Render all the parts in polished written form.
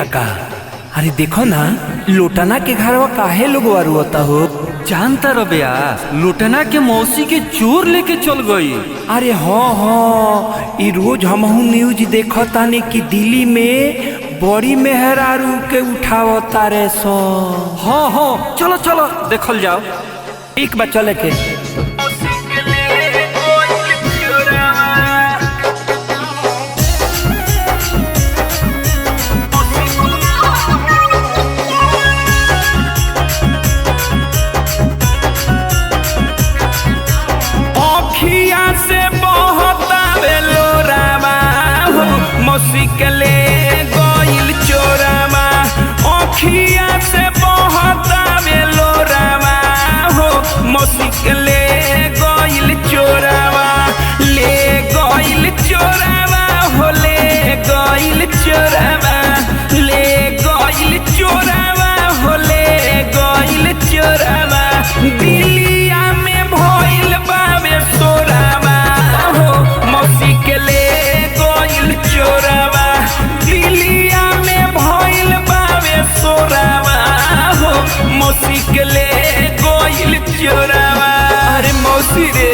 काका, अरे देखो ना लोटना के घरवा काहे लोग वारुता हो। जानता रबिया लोटना के मौसी के चोर लेके चल गई। अरे हाँ ई रोज हमहू न्यूज देखो तानी कि दिल्ली में बड़ी मेहरारू के उठावता रे सो। हाँ चलो चलो देखल जाओ। एक बार चले के मौसिकले गोइल चोरामा ओखिया से बहता बेलोरामा हो। मौसिकले गोइल चोरामा ले गोइल चोरामा हो। ले गोइल चोरामा ले गोइल चोरामा हो। ले गोइल चोरामा दिलिया में भइल बाबे सोरामा हो। मौसिकले चोरावा दिलिया में भइल बावे सोरावा हो। मौसी के ले गोइल चोरावा। अरे मौसी रे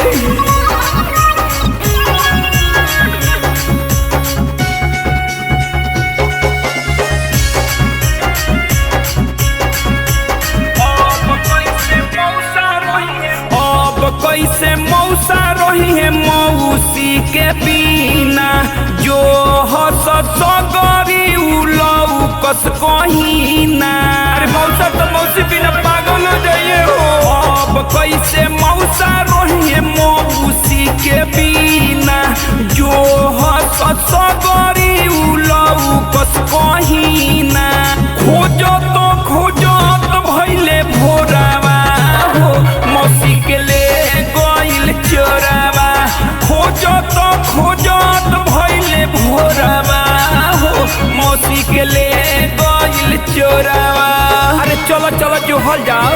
कैसे मौसा रही है मौसी के बिना जो हस सगरी उलऊ कस कहीना। अरे मौसा तो मौसी बिना पागल हो जाइए हो। अब कैसे मौसा रही है मौसी के बिना जो हस सगरी उलऊ कस कहीना। खोजो तो भइले भोरावा हो। मौसी के ले चोरावा खोजो तो भइले भोरावा हो। मौसी के ले गोइल चोरावा। अरे चलो चलो जो हल जाओ।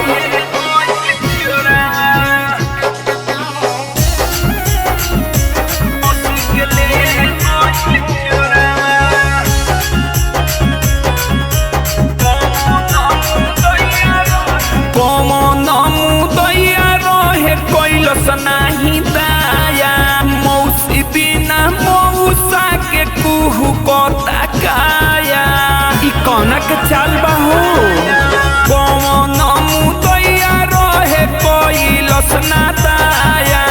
नहीं दाया मौसी बिना मौसा के कुहू को तकाया। ई कौन के चाल बाहो कौन मुदैया रहे कोई लसना दाया।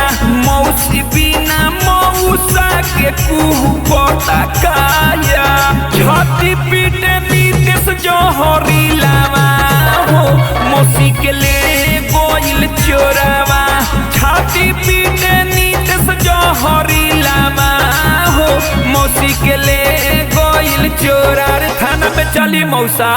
मौसी बिना मौसा के कुहू को तकाया। छाती पीटे नीतीश जोहरी लावा हो। मौसी के ले गोइल चोरावा। छाती पीटे नीतीश जोहरी लावा हो। मौसी के ले गोइल चोरा। थाना पे चली मौसा।